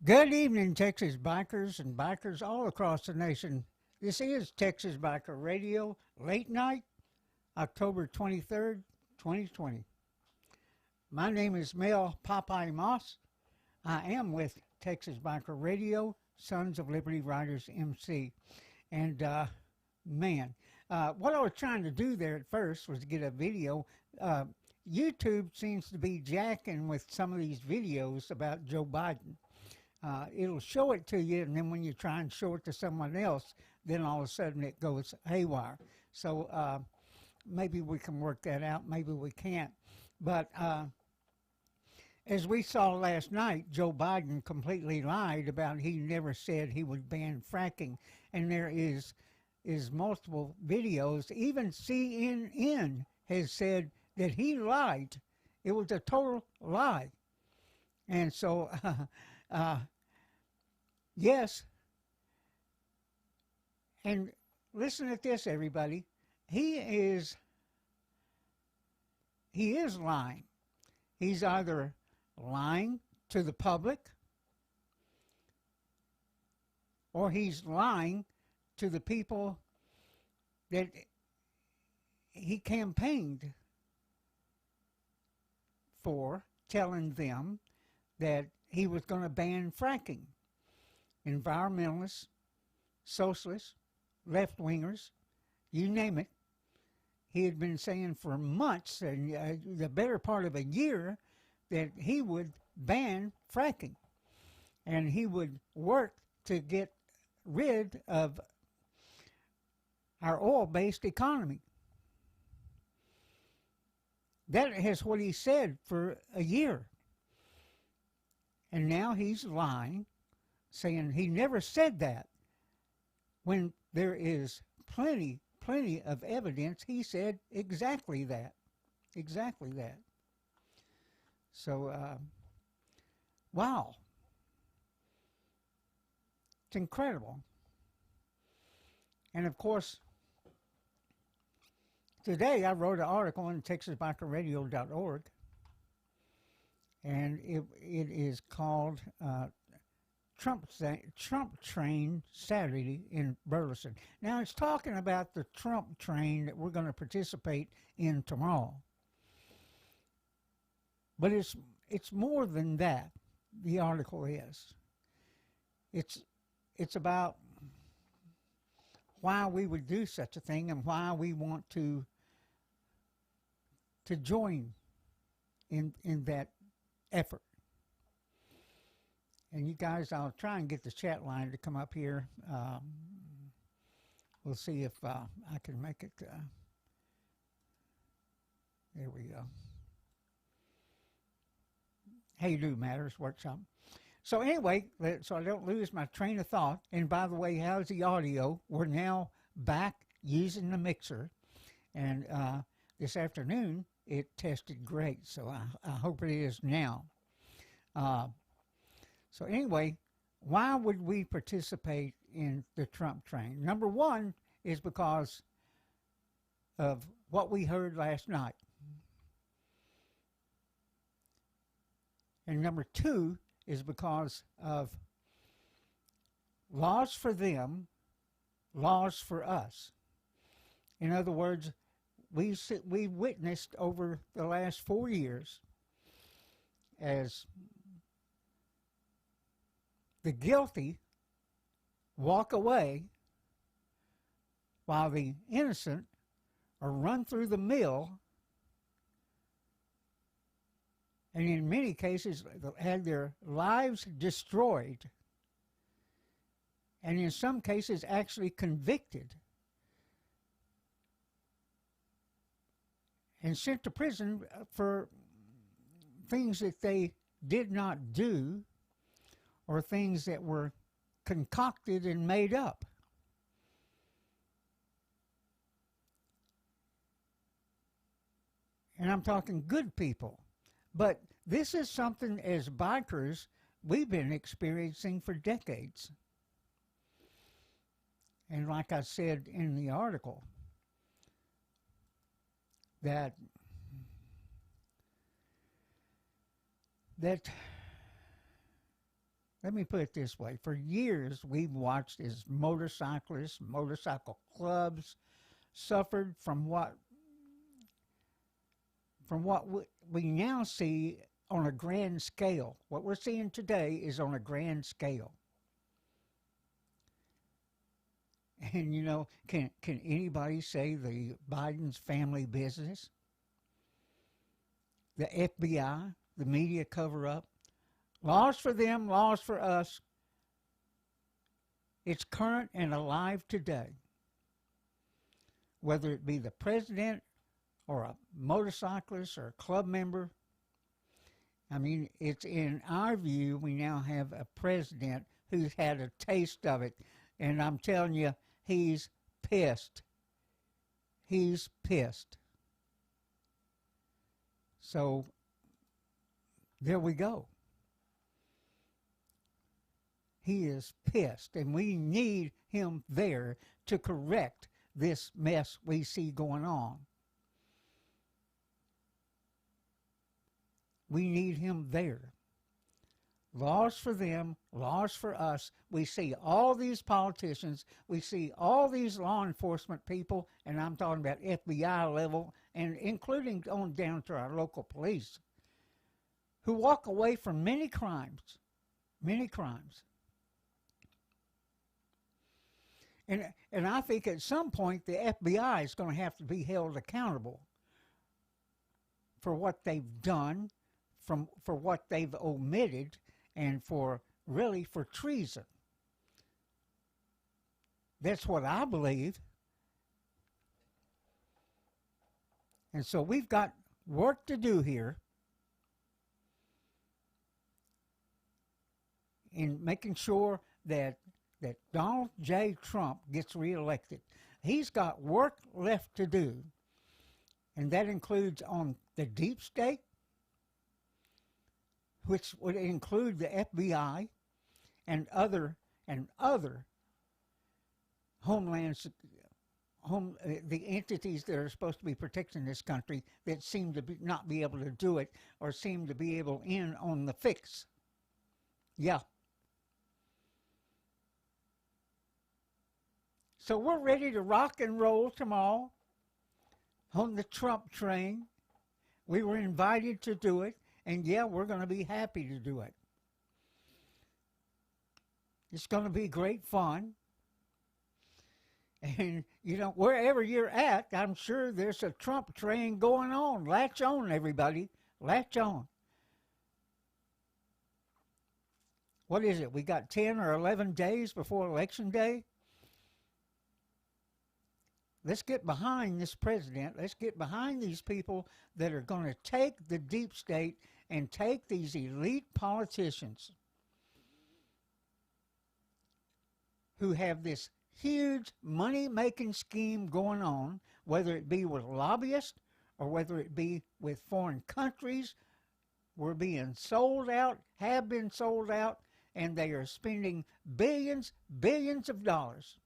Good evening, Texas bikers and bikers all across the nation. This is Texas Biker Radio Late Night, October 23rd, 2020. My name is Mel Popeye Moss. I am with Texas Biker Radio, Sons of Liberty Riders MC. And man, what I was trying to do there at first was to get a video. Uh, YouTube seems to be jacking with some of these videos about Joe Biden. It'll show it to you, and then when you try and show it to someone else, then all of a sudden it goes haywire. So maybe we can work that out, maybe we can't. But as we saw last night, Joe Biden completely lied about he never said he would ban fracking, and there is multiple videos. Even CNN has said that he lied. It was a total lie. And so yes, and listen at this, everybody. He is lying. He's either lying to the public or he's lying to the people that he campaigned for, telling them that he was going to ban fracking. Environmentalists, socialists, left-wingers, you name it. He had been saying for months and the better part of a year that he would ban fracking and he would work to get rid of our oil-based economy. That is what he said for a year. And now he's lying, saying he never said that, when there is plenty of evidence he said exactly that. Exactly that. So, wow. It's incredible. And of course, today I wrote an article on TexasBikerRadio.org, and it is called Trump Train Saturday in Burleson. Now, it's talking about the Trump train that we're going to participate in tomorrow. But it's more than that, the article is. It's about why we would do such a thing and why we want to join in that effort. And you guys, I'll try and get the chat line to come up here. We'll see if I can make it. There we go. Hey, Do Matters Workshop. So anyway, so I don't lose my train of thought. And by the way, how's the audio? We're now back using the mixer. And this afternoon, it tested great. So I hope it is now. So anyway, why would we participate in the Trump train? Number one is because of what we heard last night. And number two is because of laws for them, laws for us. In other words, we witnessed over the last 4 years as the guilty walk away while the innocent are run through the mill, and in many cases had their lives destroyed, and in some cases actually convicted and sent to prison for things that they did not do or things that were concocted and made up. And I'm talking good people. But this is something as bikers we've been experiencing for decades. And like I said in the article, that Let me put it this way. For years, we've watched as motorcyclists, motorcycle clubs suffered from what we now see on a grand scale. What we're seeing today is on a grand scale. And can anybody say the Biden's family business, the FBI, the media cover up, laws for them, laws for us? It's current and alive today. Whether it be the president or a motorcyclist or a club member, I mean, it's in our view, we now have a president who's had a taste of it. And I'm telling you, he's pissed. He's pissed. So, there we go. He is pissed, and we need him there to correct this mess we see going on. We need him there. Laws for them, laws for us. We see all these politicians, we see all these law enforcement people, and I'm talking about FBI level, and including on down to our local police, who walk away from many crimes. Many crimes. And I think at some point the FBI is going to have to be held accountable for what they've done, for what they've omitted, and for treason. That's what I believe. And so we've got work to do here in making sure that Donald J. Trump gets reelected. He's got work left to do, and that includes on the deep state, which would include the FBI and other the entities that are supposed to be protecting this country that seem to not be able to do it, or seem to be able in on the fix. Yeah. So we're ready to rock and roll tomorrow on the Trump train. We were invited to do it, and yeah, we're going to be happy to do it. It's going to be great fun. And, wherever you're at, I'm sure there's a Trump train going on. Latch on, everybody. Latch on. What is it? We got 10 or 11 days before Election Day? Let's get behind this president. Let's get behind these people that are going to take the deep state and take these elite politicians who have this huge money-making scheme going on, whether it be with lobbyists or whether it be with foreign countries. We're being sold out, have been sold out, and they are spending billions of dollars.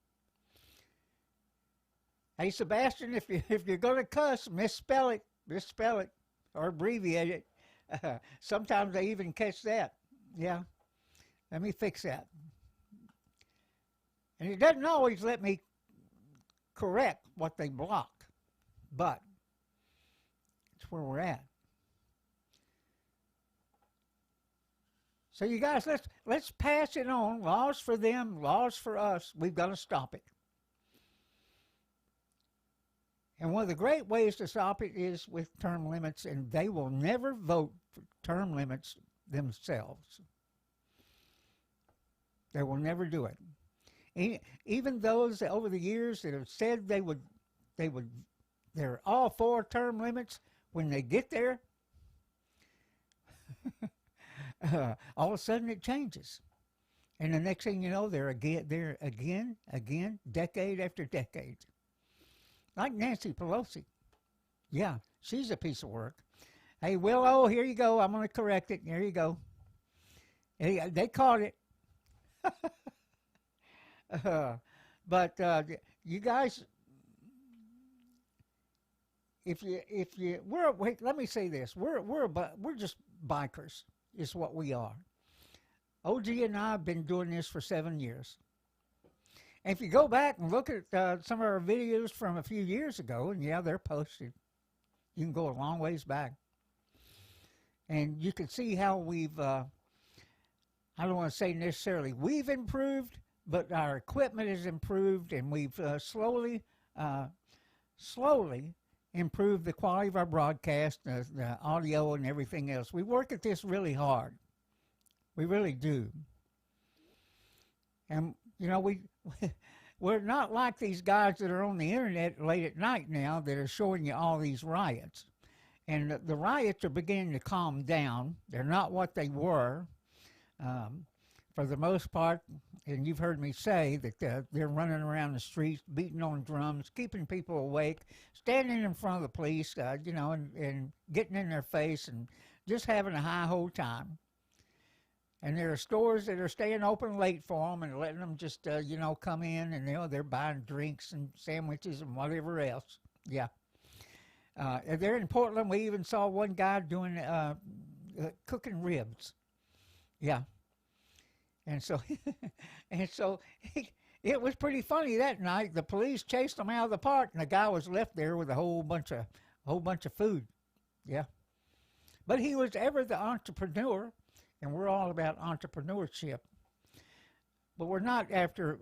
Hey, Sebastian, if you're going to cuss, misspell it, or abbreviate it. Sometimes they even catch that. Yeah, let me fix that. And it doesn't always let me correct what they block, but it's where we're at. So you guys, let's pass it on. Laws for them, laws for us. We've got to stop it. And one of the great ways to stop it is with term limits, and they will never vote for term limits themselves. They will never do it. Even those over the years that have said they're all for term limits, when they get there, all of a sudden it changes. And the next thing you know, they're again, decade after decade. Like Nancy Pelosi. Yeah, she's a piece of work. Hey, Willow, here you go. I'm going to correct it. There you go. They caught it. But you guys, wait, let me say this. We're just bikers is what we are. OG and I have been doing this for 7 years. And if you go back and look at some of our videos from a few years ago, and yeah, they're posted. You can go a long ways back. And you can see how we've, I don't want to say necessarily we've improved, but our equipment has improved, and we've slowly improved the quality of our broadcast, the audio and everything else. We work at this really hard. We really do. And, you know, we're not like these guys that are on the internet late at night now that are showing you all these riots. And the riots are beginning to calm down. They're not what they were. For the most part, and you've heard me say that they're running around the streets, beating on drums, keeping people awake, standing in front of the police, you know, and getting in their face and just having a high-ho time. And there are stores that are staying open late for them and letting them just, you know, come in and, you know, they're buying drinks and sandwiches and whatever else. Yeah. There in Portland, we even saw one guy doing cooking ribs. Yeah. And so, it was pretty funny that night. The police chased him out of the park, and the guy was left there with a whole bunch of food. Yeah, but he was ever the entrepreneur, and we're all about entrepreneurship. But we're not after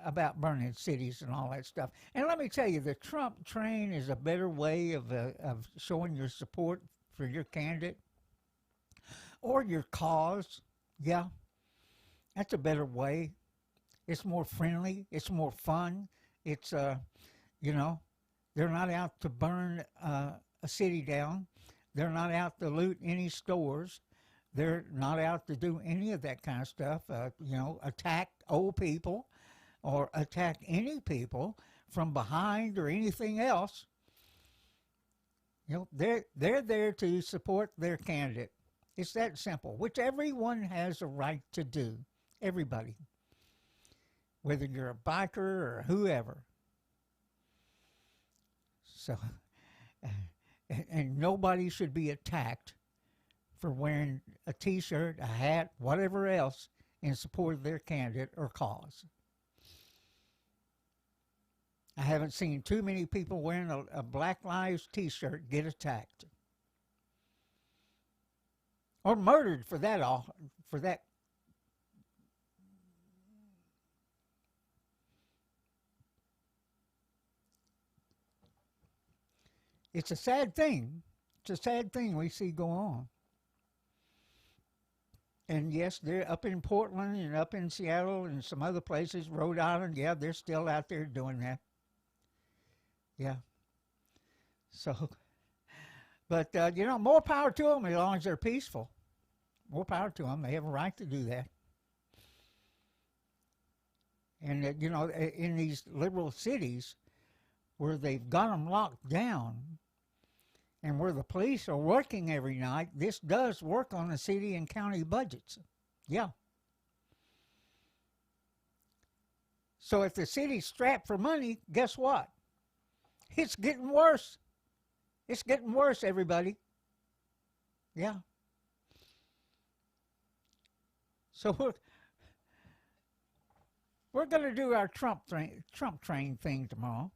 about burning cities and all that stuff. And let me tell you, the Trump train is a better way of showing your support for your candidate or your cause. Yeah. That's a better way. It's more friendly. It's more fun. It's, you know, they're not out to burn a city down. They're not out to loot any stores. They're not out to do any of that kind of stuff, you know, attack old people or attack any people from behind or anything else. You know, they're there to support their candidate. It's that simple, which everyone has a right to do. Everybody, whether you're a biker or whoever. So, and nobody should be attacked for wearing a t-shirt, a hat, whatever else in support of their candidate or cause. I haven't seen too many people wearing a Black Lives t-shirt get attacked. Or murdered for that. It's a sad thing. It's a sad thing we see go on. And yes, they're up in Portland and up in Seattle and some other places, Rhode Island. Yeah, they're still out there doing that. Yeah. So, but, you know, more power to them as long as they're peaceful. More power to them. They have a right to do that. And, you know, in these liberal cities where they've got them locked down and where the police are working every night, this does work on the city and county budgets. Yeah. So if the city's strapped for money, guess what? It's getting worse. It's getting worse, everybody. Yeah. So we're going to do our Trump train thing tomorrow.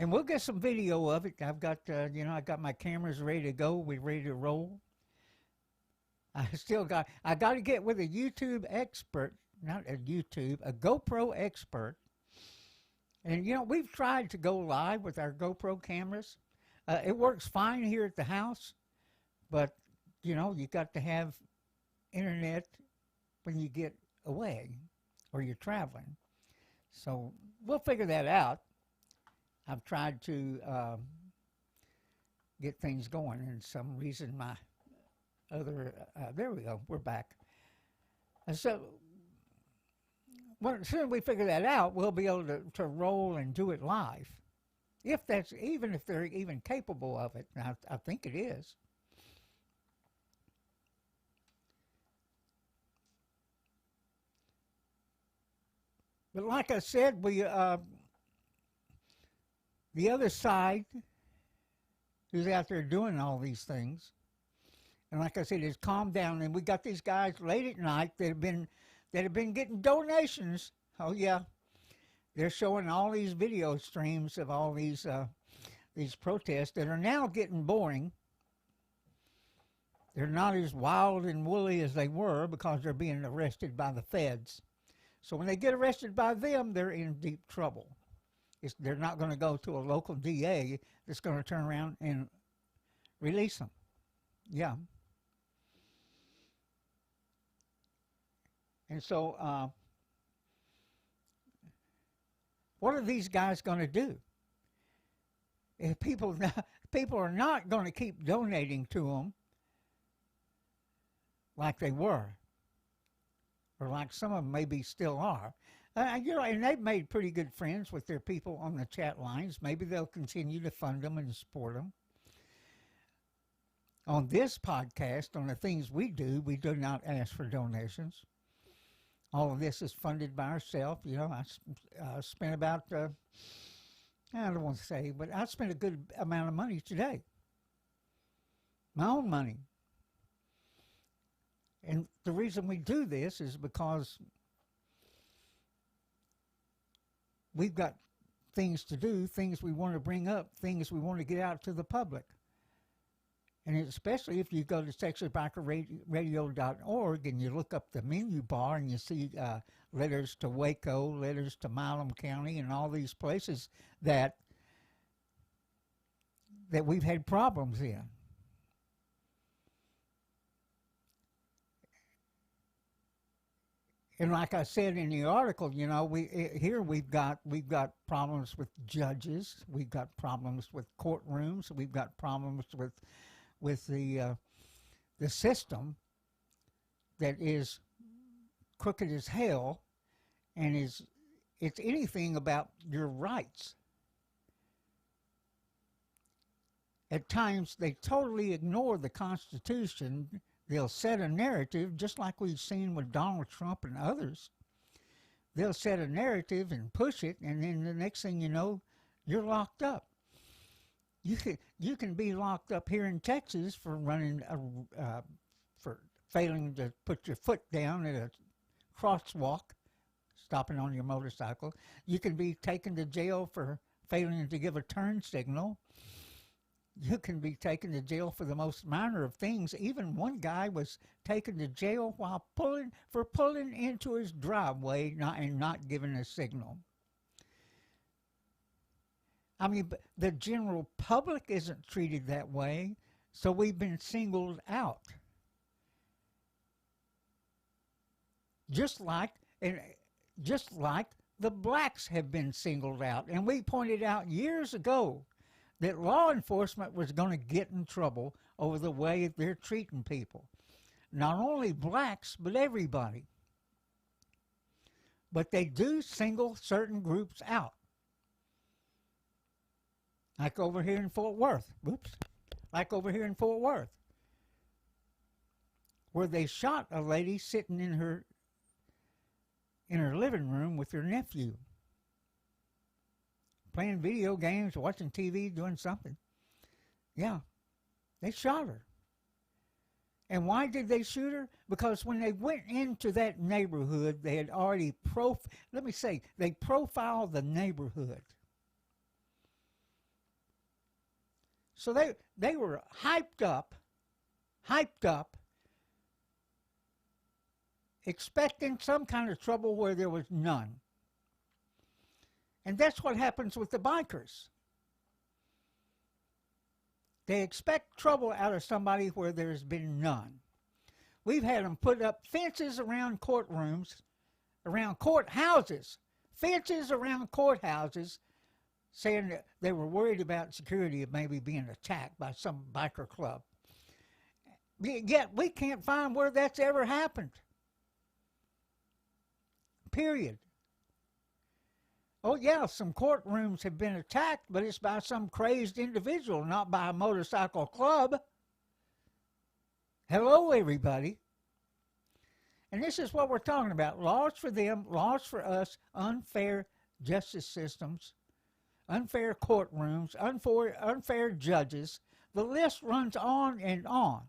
And we'll get some video of it. I've got, you know, I got my cameras ready to go. We're ready to roll. I got to get with a YouTube expert, not a YouTube, a GoPro expert. And, you know, we've tried to go live with our GoPro cameras. It works fine here at the house, but, you know, you got to have internet when you get away or you're traveling. So we'll figure that out. I've tried to get things going, and some reason my other, there we go, we're back. So as soon as we figure that out, we'll be able to roll and do it live. Even if they're even capable of it, and I think it is. But like I said, the other side who's out there doing all these things, And like I said, it's calmed down. And we got these guys late at night that have been getting donations. Oh yeah, they're showing all these video streams of all these protests that are now getting boring. They're not as wild and woolly as they were because they're being arrested by the feds. So when they get arrested by them, they're in deep trouble. They're not going to go to a local DA that's going to turn around and release them. Yeah. And so what are these guys going to do? If people are not going to keep donating to them like they were, or like some of them maybe still are. And they've made pretty good friends with their people on the chat lines. Maybe they'll continue to fund them and support them. On this podcast, on the things we do not ask for donations. All of this is funded by ourselves. You know, I spent about, I don't want to say, but I spent a good amount of money today. My own money. And the reason we do this is because we've got things to do, things we want to bring up, things we want to get out to the public. And especially if you go to TexasBikerRadio.org and you look up the menu bar and you see letters to Waco, letters to Milam County, and all these places that we've had problems in. And like I said in the article, you know, we've got problems with judges, we've got problems with courtrooms, we've got problems with the system that is crooked as hell, and it's anything about your rights. At times they totally ignore the Constitution. They'll set a narrative, just like we've seen with Donald Trump and others. They'll set a narrative and push it, and then the next thing you know, you're locked up. You can be locked up here in Texas for for failing to put your foot down at a crosswalk, stopping on your motorcycle. You can be taken to jail for failing to give a turn signal. You can be taken to jail for the most minor of things. Even one guy was taken to jail while pulling into his driveway and not giving a signal. I mean, but the general public isn't treated that way, so we've been singled out. Just like the blacks have been singled out. And we pointed out years ago that law enforcement was going to get in trouble over the way they're treating people. Not only blacks, but everybody. But they do single certain groups out. Like over here in Fort Worth. Where they shot a lady sitting in her living room with her nephew, playing video games, watching TV, doing something. Yeah, they shot her. And why did they shoot her? Because when they went into that neighborhood, they had already they profiled the neighborhood. So they were hyped up, expecting some kind of trouble where there was none. And that's what happens with the bikers. They expect trouble out of somebody where there's been none. We've had them put up fences around courtrooms, around courthouses, saying that they were worried about security of maybe being attacked by some biker club. Yet we can't find where that's ever happened. Period. Oh yeah, some courtrooms have been attacked, but it's by some crazed individual, not by a motorcycle club. Hello, everybody. And this is what we're talking about. Laws for them, laws for us, unfair justice systems, unfair courtrooms, unfair judges. The list runs on and on.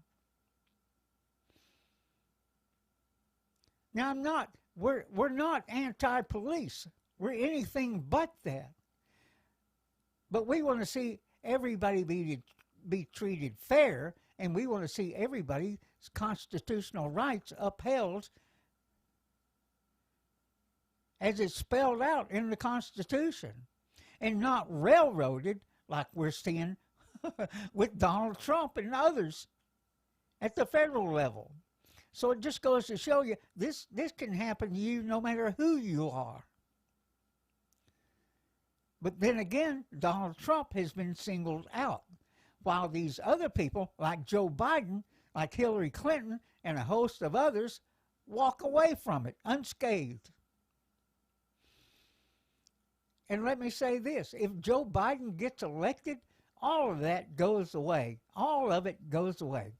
Now, we're not anti-police. We're anything but that. But we want to see everybody be treated fair, and we want to see everybody's constitutional rights upheld as it's spelled out in the Constitution, and not railroaded like we're seeing with Donald Trump and others at the federal level. So it just goes to show you this can happen to you no matter who you are. But then again, Donald Trump has been singled out, while these other people like Joe Biden, like Hillary Clinton, and a host of others walk away from it unscathed. And let me say this, if Joe Biden gets elected, all of that goes away. All of it goes away.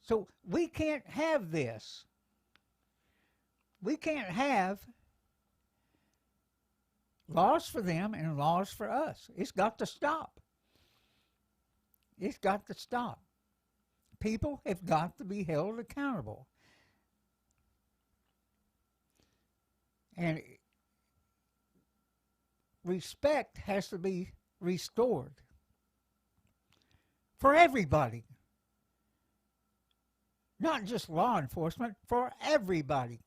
So we can't have this. We can't have laws for them and laws for us. It's got to stop. It's got to stop. People have got to be held accountable. And respect has to be restored for everybody. Not just law enforcement, for everybody.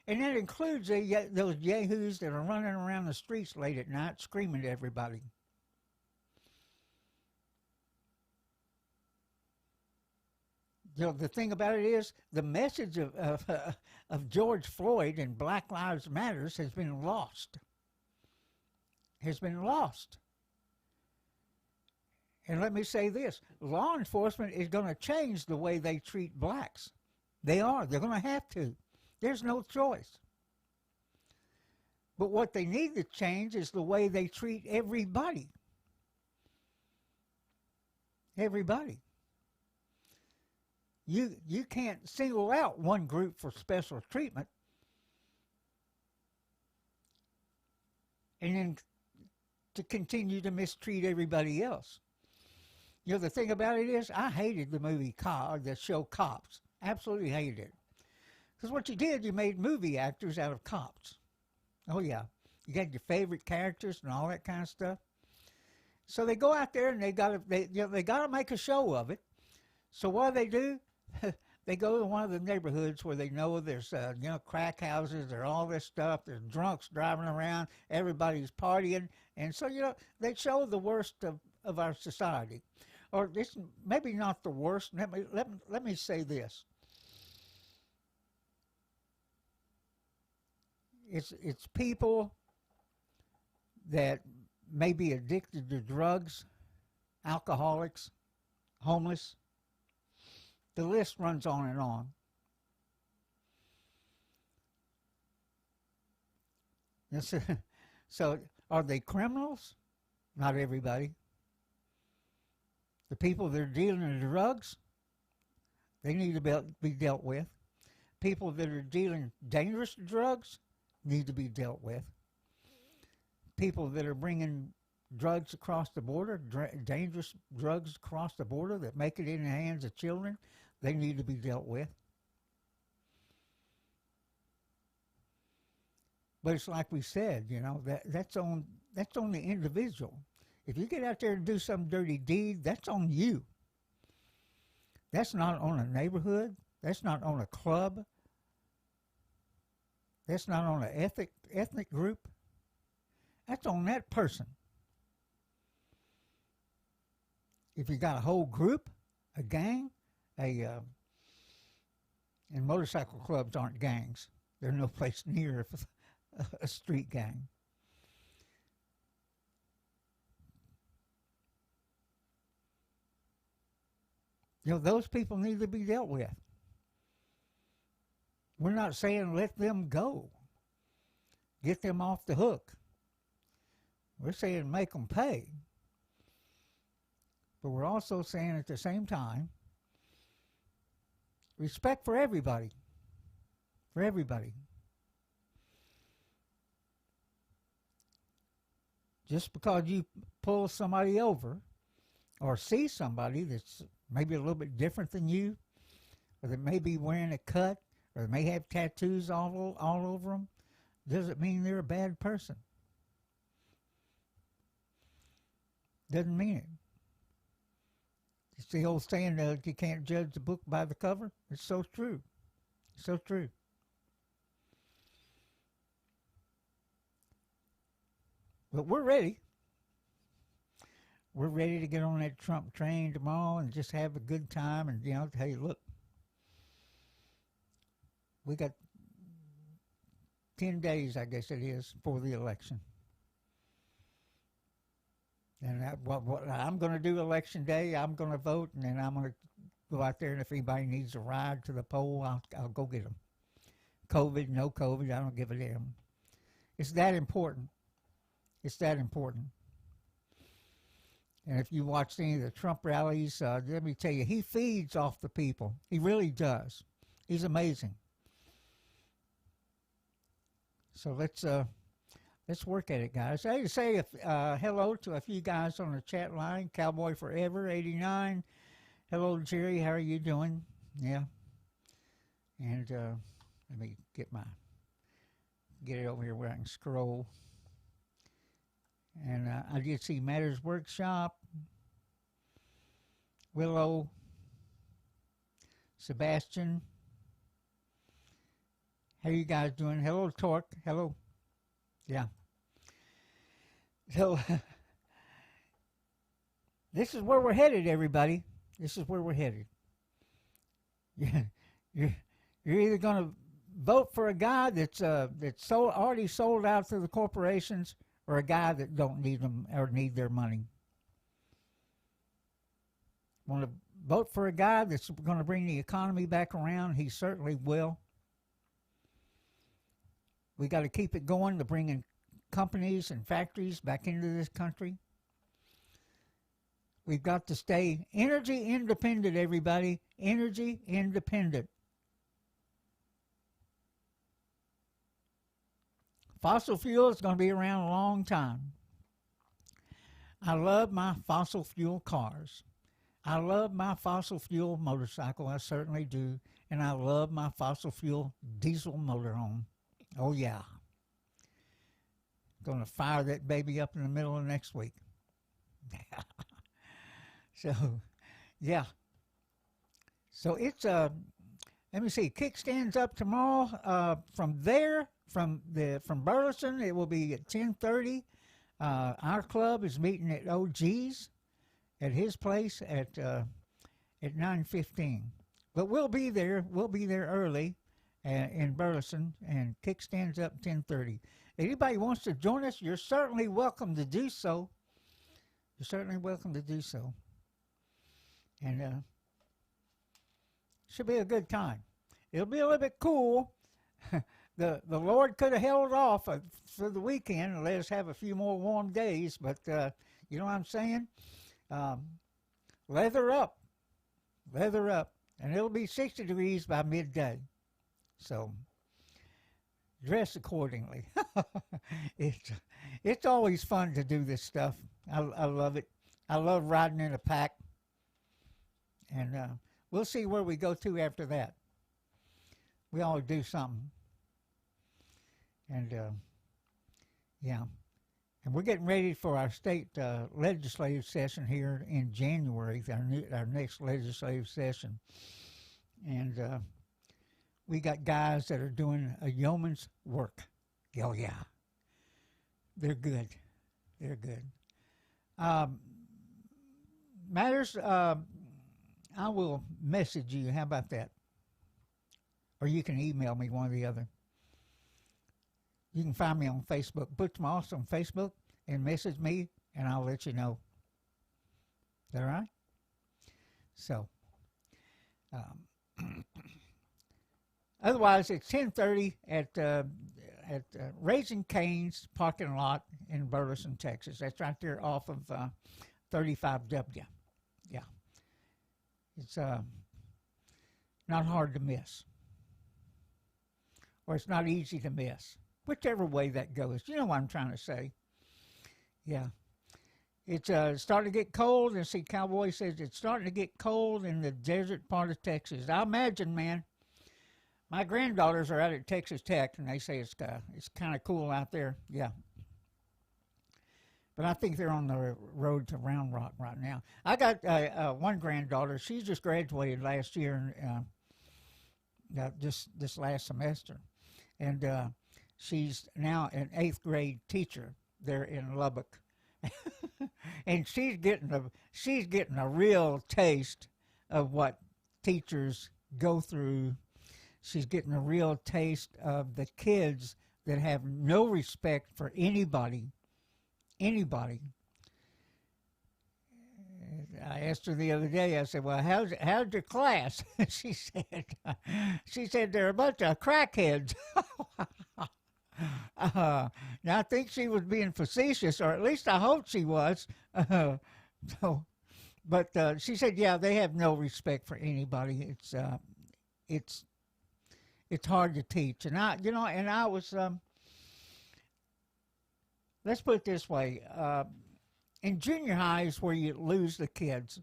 And that includes those yahoos that are running around the streets late at night screaming at everybody. You know, the thing about it is the message of George Floyd and Black Lives Matters has been lost. Has been lost. And let me say this, law enforcement is going to change the way they treat blacks. They are. They're going to have to. There's no choice. But what they need to change is the way they treat everybody. Everybody. You can't single out one group for special treatment and then to continue to mistreat everybody else. You know, the thing about it is, I hated the movie the show Cops. Absolutely hated it. Because what you did, you made movie actors out of cops. Oh, yeah. You got your favorite characters and all that kind of stuff. So they go out there and they gotta make a show of it. So what do? They go to one of the neighborhoods where they know there's crack houses, there's all this stuff, there's drunks driving around, everybody's partying, and so they show the worst of our society. Or this maybe not the worst. Let me say this. It's people that may be addicted to drugs, alcoholics, homeless. The list runs on and on. So are they criminals? Not everybody. The people that are dealing in drugs, they need to be dealt with. People that are dealing dangerous drugs need to be dealt with. People that are bringing drugs across the border, dangerous drugs across the border that make it in the hands of children, they need to be dealt with. But it's like we said, that's on the individual. If you get out there and do some dirty deed, that's on you. That's not on a neighborhood. That's not on a club. That's not on an ethnic group. That's on that person. If you got a whole group, a gang, and motorcycle clubs aren't gangs. They're no place near a street gang. Those people need to be dealt with. We're not saying let them go. Get them off the hook. We're saying make them pay. But we're also saying at the same time, respect for everybody. For everybody. Just because you pull somebody over or see somebody that's maybe a little bit different than you, or that may be wearing a cut, or may have tattoos all over them, doesn't mean they're a bad person. Doesn't mean it. It's the old saying that you can't judge the book by the cover. It's so true. So true. But we're ready. We're ready to get on that Trump train tomorrow and just have a good time. And, you know, hey, look, we got 10 days, I guess it is, for the election. And what I'm going to do election day, I'm going to vote, and then I'm going to go out there, and if anybody needs a ride to the poll, I'll go get them. COVID, no COVID, I don't give a damn. It's that important. It's that important. And if you watched any of the Trump rallies, let me tell you, he feeds off the people. He really does. He's amazing. So let's work at it, guys. I say hello to a few guys on the chat line. Cowboy Forever 89. Hello, Jerry. How are you doing? Yeah. And let me get it over here where I can scroll. And I did see Matters Workshop, Willow, Sebastian. How you guys doing? Hello, Torque. Hello. Yeah. So this is where we're headed, everybody. This is where we're headed. You're either going to vote for a guy that's already sold out to the corporations, or a guy that don't need them or need their money. Want to vote for a guy that's going to bring the economy back around? He certainly will. We got to keep it going to bringing companies and factories back into this country. We've got to stay energy independent, everybody. Energy independent. Fossil fuel is going to be around a long time. I love my fossil fuel cars. I love my fossil fuel motorcycle. I certainly do. And I love my fossil fuel diesel motorhome. Oh, yeah. Going to fire that baby up in the middle of next week. So, yeah. So it's, let me see, kickstands up tomorrow. From Burleson, it will be at 10:30. Our club is meeting at OG's at his place at 9:15. But we'll be there. We'll be there early in Burleson, and kickstands up 10:30. If anybody wants to join us, you're certainly welcome to do so. You're certainly welcome to do so. And should be a good time. It'll be a little bit cool. The Lord could have held off for the weekend and let us have a few more warm days, but you know what I'm saying? Leather up, and it'll be 60 degrees by midday. So dress accordingly. It's always fun to do this stuff. I love it. I love riding in a pack, and we'll see where we go to after that. We always do something. And, yeah. And we're getting ready for our state legislative session here in January, our next legislative session. And we got guys that are doing a yeoman's work. Oh, yeah. They're good. They're good. Matters, I will message you. How about that? Or you can email me, one or the other. You can find me on Facebook. Butch Moss on Facebook and message me, and I'll let you know. Is that all right? So, otherwise, it's 10:30 at Raising Cane's parking lot in Burleson, Texas. That's right there off of 35W. Yeah. It's not hard to miss. Or it's not easy to miss. Whichever way that goes. You know what I'm trying to say. Yeah. It's starting to get cold, and see, Cowboy says it's starting to get cold in the desert part of Texas. I imagine, man, my granddaughters are out at Texas Tech, and they say it's kind of cool out there. Yeah, but I think they're on the road to Round Rock right now. I got one granddaughter. She just graduated last year, this last semester, and she's now an 8th grade teacher there in Lubbock. And she's getting a real taste of what teachers go through. She's getting a real taste of the kids that have no respect for anybody. Anybody. I asked her the other day. I said, "Well, how's your class?" she said they're a bunch of crackheads. Now I think she was being facetious, or at least I hope she was. But she said, yeah, they have no respect for anybody. It's hard to teach, and I was. Let's put it this way: in junior high is where you lose the kids.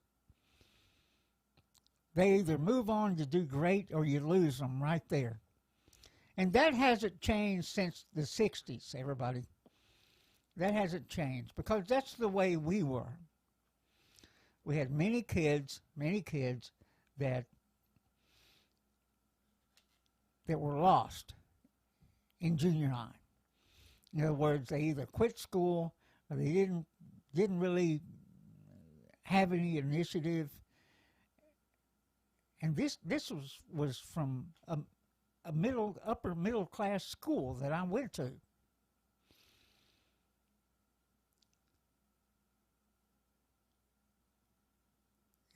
They either move on to do great, or you lose them right there. And that hasn't changed since the 60s, everybody. That hasn't changed, because that's the way we were. We had many kids that were lost in junior high. In other words, they either quit school, or they didn't really have any initiative. And this was from a upper middle class school that I went to.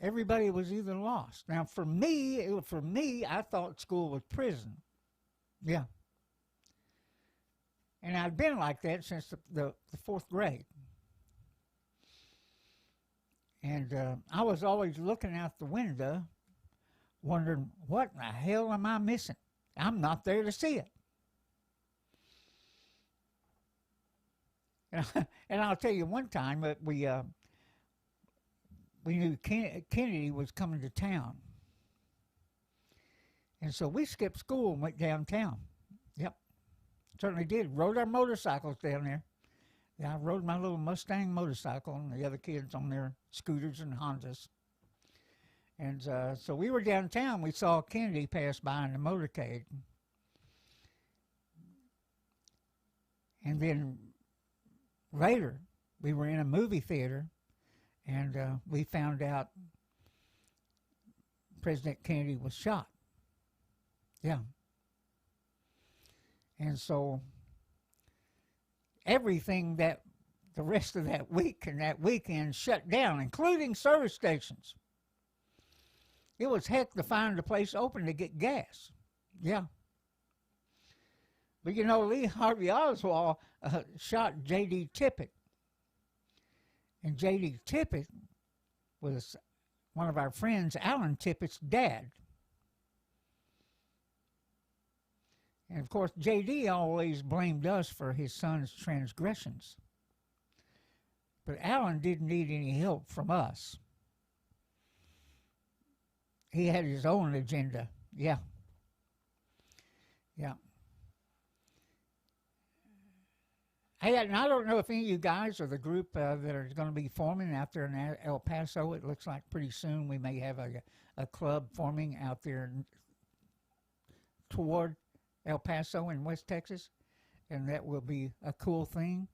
Everybody was either lost. Now, for me, I thought school was prison. Yeah. And I'd been like that since the 4th grade. And I was always looking out the window, wondering, what in the hell am I missing? I'm not there to see it. And I'll tell you, one time that we knew Kennedy was coming to town. And so we skipped school and went downtown. Yep, certainly did. Rode our motorcycles down there. Yeah, I rode my little Mustang motorcycle, and the other kids on their scooters and Hondas. And so we were downtown. We saw Kennedy pass by in the motorcade. And then later, we were in a movie theater, and we found out President Kennedy was shot. Yeah. And so everything that the rest of that week and that weekend shut down, including service stations. It was heck to find a place open to get gas. Yeah. But Lee Harvey Oswald shot J.D. Tippit. And J.D. Tippit was one of our friends, Alan Tippett's dad. And of course, J.D. always blamed us for his son's transgressions. But Alan didn't need any help from us. He had his own agenda. Yeah. Yeah. Hey, and I don't know if any of you guys are the group that are going to be forming out there in El Paso. It looks like pretty soon we may have a club forming out there toward El Paso in West Texas, and that will be a cool thing.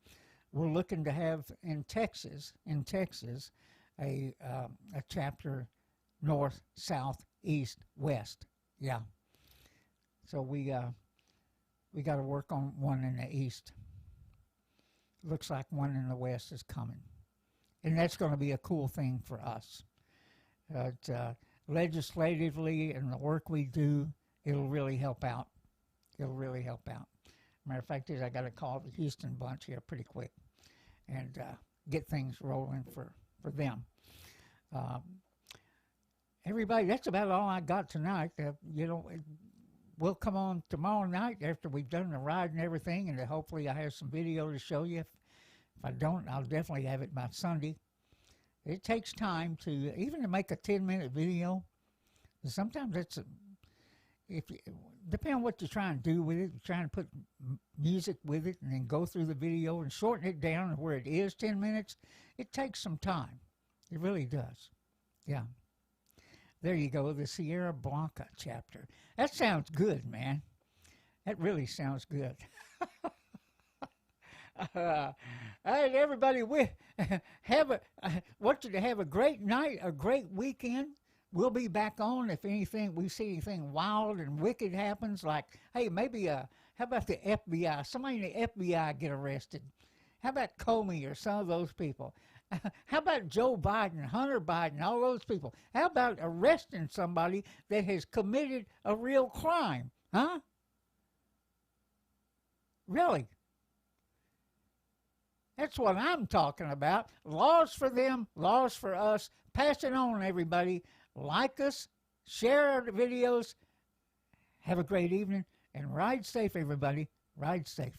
We're looking to have in Texas, a chapter north, south, east, west. Yeah. So we got to work on one in the east. Looks like one in the west is coming, and that's going to be a cool thing for us. Legislatively and the work we do, it'll really help out. It'll really help out. Matter of fact is, I got to call the Houston bunch here pretty quick and get things rolling for them. Everybody, that's about all I got tonight. We'll come on tomorrow night after we've done the ride and everything, and hopefully I have some video to show you. If I don't, I'll definitely have it by Sunday. It takes time to, even to make a 10-minute video. Sometimes it's, depending on what you're trying to do with it, you're trying to put music with it and then go through the video and shorten it down to where it is 10 minutes, it takes some time. It really does. Yeah. There you go, the Sierra Blanca chapter. That sounds good, man. That really sounds good. All right, everybody, we want you to have a great night, a great weekend. We'll be back on if we see anything wild and wicked happens, like, hey, maybe, how about the FBI? Somebody in the FBI get arrested. How about Comey or some of those people? How about Joe Biden, Hunter Biden, all those people? How about arresting somebody that has committed a real crime? Huh? Really? That's what I'm talking about. Laws for them, laws for us. Pass it on, everybody. Like us, share our videos. Have a great evening, and ride safe, everybody. Ride safe.